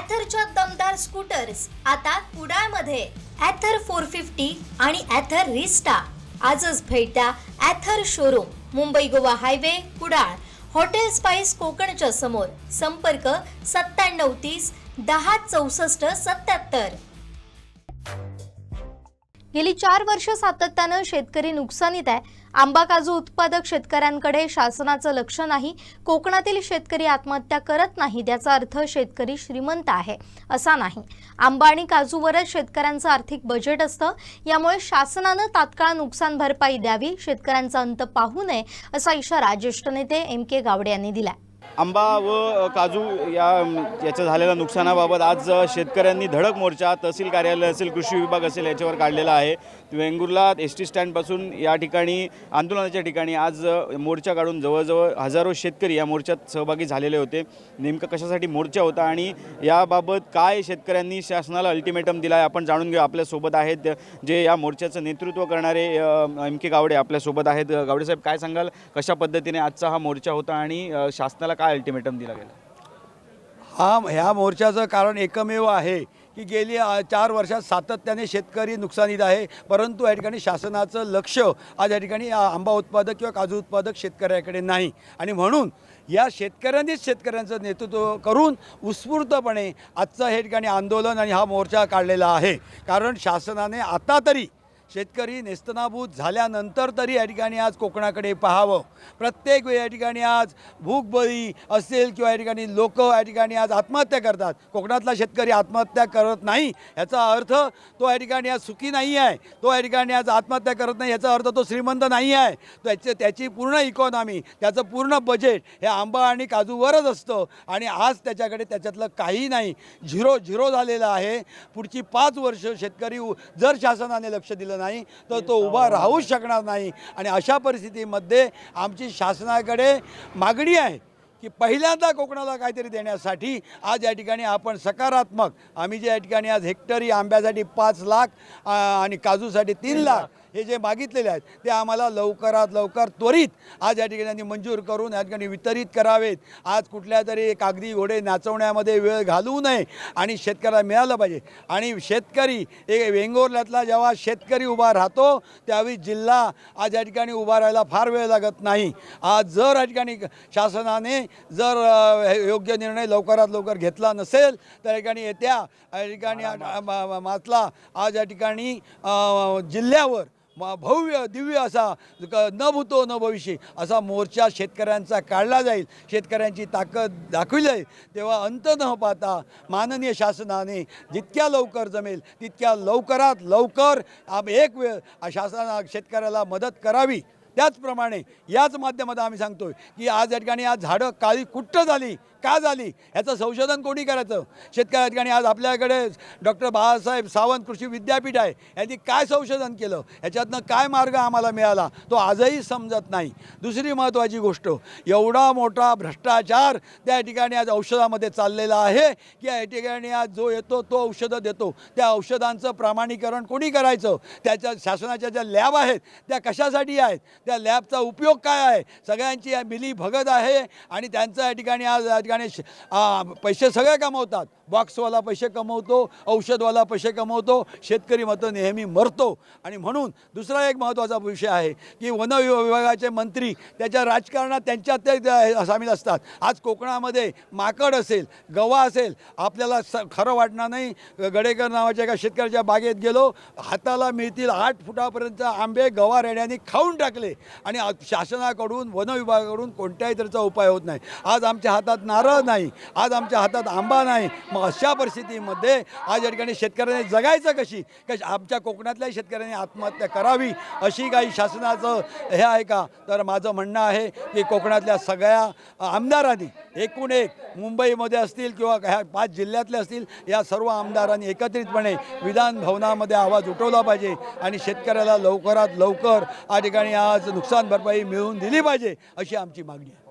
ॲथरच्या दमदार स्कूटर्स आता कुडाळमध्ये ॲथर 450 आणि ॲथर रिस्टा. आजच भेट द्या Ather showroom, Mumbai Goa highway, Kudal, hotel spice कोकणच्या समोर. संपर्क 9730 10 64 77. गेली 4 वर्ष सातत्यानं शेतकरी नुकसानीत आहे. आंबा काजू उत्पादक शेतकऱ्यांकडे शासनाचं लक्ष नाही. कोकणातील शेतकरी आत्महत्या करत नाहीत याचा अर्थ शेतकरी श्रीमंत आहे असा नाही. आंबा आणि काजूवरच शेतकऱ्यांचं आर्थिक बजेट असतं. यामुळे शासनानं तात्काळ नुकसान भरपाई द्यावी, शेतकऱ्यांचा अंत पाहू नये असा इशारा ज्येष्ठ नेते MK गावडे यांनी दिला. आंबा व काजू याचं झालेल्या नुकसानाबाबत आज शेतकऱ्यांनी धडक मोर्चा तहसील कार्यालय असेल, कृषी विभाग असेल याच्यावर काढलेला आहे. वेंगुर्ला ST स्टँडपासून या ठिकाणी आंदोलनाच्या ठिकाणी आज मोर्चा काढून जवळजवळ हजारो शेतकरी या मोर्चात सहभागी झालेले होते. नेमकं कशासाठी मोर्चा होता आणि याबाबत काय शेतकऱ्यांनी शासनाला अल्टिमेटम दिला आहे आपण जाणून घेऊ. आपल्यासोबत आहेत जे या मोर्चाचं नेतृत्व करणारे MK गावडे आपल्यासोबत आहेत. गावडे साहेब, काय सांगाल, कशा पद्धतीने आजचा हा मोर्चा होता आणि शासनाला काय अल्टिमेटम दिला गेला? ह्या मोर्चाचं कारण एकमेव आहे की गेली 4 वर्षात सातत्याने शेतकरी नुकसानीत आहे, परंतु या ठिकाणी शासनाचं लक्ष आज या ठिकाणी आंबा उत्पादक किंवा काजू उत्पादक शेतकऱ्याकडे नाही. आणि म्हणून या शेतकऱ्यांनीच शेतकऱ्यांचं नेतृत्व करून उत्स्फूर्तपणे आजचं हे ठिकाणी आंदोलन आणि हा मोर्चा काढलेला आहे. कारण शासनाने आता तरी शेतकरी नेस्तनाबूत झाल्यानंतर तरी या ठिकाणी आज कोकणाकडे पाहावं. प्रत्येक वेळी या ठिकाणी आज भूकबळी असेल किंवा या ठिकाणी लोक या ठिकाणी आज आत्महत्या करतात. कोकणातला शेतकरी आत्महत्या करत नाही याचा अर्थ तो या ठिकाणी आज सुखी नाही आहे. तो या ठिकाणी आज आत्महत्या करत नाही याचा अर्थ तो श्रीमंत नाही आहे. त्याची पूर्ण इकॉनॉमी, त्याचं पूर्ण बजेट हे आंबा आणि काजूवरच असतं आणि आज त्याच्याकडे त्याच्यातलं काही नाही. झिरो झालेलं आहे. पुढची 5 वर्ष शेतकरी जर शासनाने लक्ष दिलं नाही तर तो उभा राहूच शकणार नाही. आणि अशा परिस्थितीमध्ये आमची शासनाकडे मागणी आहे की पहिल्यांदा कोकणाला काहीतरी देण्यासाठी आज या ठिकाणी आपण सकारात्मक, आम्ही जे या ठिकाणी आज हेक्टरी आंब्यासाठी 5 लाख आणि काजूसाठी 3 लाख हे जे मागितलेले आहेत ते आम्हाला लवकरात लवकर त्वरित आज या ठिकाणी मंजूर करून या ठिकाणी वितरित करावेत. आज कुठल्या तरी कागदी घोडे नाचवण्यामध्ये वेळ घालवू नये आणि शेतकऱ्याला मिळालं पाहिजे. आणि शेतकरी एक वेंगुर्ल्यातला जेव्हा शेतकरी उभा राहतो त्यावेळी जिल्हा आज या ठिकाणी उभा राहायला फार वेळ लागत नाही. आज जर या ठिकाणी शासनाने जर योग्य निर्णय लवकरात लवकर घेतला नसेल तर या ठिकाणी येत्या या ठिकाणी मातला आज या ठिकाणी जिल्ह्यावर भव्य दिव्य असा न भूतो न भविष्य असा मोर्चा शेतकऱ्यांचा काढला जाईल. शेतकऱ्यांची ताकद दाखवली जाईल. तेव्हा अंत न पाहता माननीय शासनाने जितक्या लवकर जमेल तितक्या लवकरात लवकर एक वेळ शासनाला शेतकऱ्याला मदत करावी. त्याचप्रमाणे याच माध्यमातून आम्ही सांगतोय की आज या ठिकाणी आज झाडं काळी कुट्ट झाली, का झाली याचं संशोधन कोणी करायचं? शेतकऱ्या ठिकाणी आज आपल्याकडे डॉक्टर बाळासाहेब सावंत कृषी विद्यापीठ आहे. यांनी काय संशोधन केलं, याच्यातनं काय मार्ग आम्हाला मिळाला तो आजही समजत नाही. दुसरी महत्त्वाची गोष्ट, एवढा मोठा भ्रष्टाचार त्या ठिकाणी आज औषधामध्ये चाललेला आहे की या ठिकाणी आज जो येतो तो औषधं देतो. त्या औषधांचं प्रमाणीकरण कोणी करायचं? त्याच्या शासनाच्या ज्या लॅब आहेत त्या कशासाठी आहेत? त्या लॅबचा उपयोग काय आहे? सगळ्यांची मिली भगत आहे आणि त्यांचं या ठिकाणी आज या ठिकाणी पैसे सगळे कमवतात. बॉक्सवाला पैसे कमवतो, औषधवाला पैसे कमवतो, शेतकरी मात्र नेहमी मरतो. आणि म्हणून दुसरा एक महत्त्वाचा विषय आहे की वन विभागाचे मंत्री त्याच्या राजकारणात त्यांच्यात ते सामील असतात. आज कोकणामध्ये माकड असेल, गवा असेल, आपल्याला खरं वाटणार नाही. गडेकर नावाच्या एका शेतकऱ्याच्या बागेत गेलो, हाताला मिळतील 8 फुटापर्यंत आंबे गवा रेड्यांनी खाऊन टाकले आणि शासनाकडून वन विभागाकडून कोणत्याही तऱ्हेचा उपाय होत नाही. आज आमच्या हातात नारळ नाही, आज आमच्या हातात आंबा नाही. मग अशा परिस्थितीमध्ये आज या ठिकाणी शेतकऱ्यांनी जगायचं कशी? आमच्या कोकणातल्याही शेतकऱ्यांनी आत्महत्या करावी अशी काही शासनाचं हे आहे का? तर माझं म्हणणं आहे की कोकणातल्या सगळ्या आमदारांनी एकूण एक मुंबईमध्ये असतील किंवा ह्या 5 जिल्ह्यातले असतील या सर्व आमदारांनी एकत्रितपणे विधान भवनामध्ये आवाज उठवला पाहिजे आणि शेतकऱ्याला लवकरात लवकर या ठिकाणी आज नुकसान भरपाई मिळवून दिली पाहिजे अशी आमची मागणी आहे.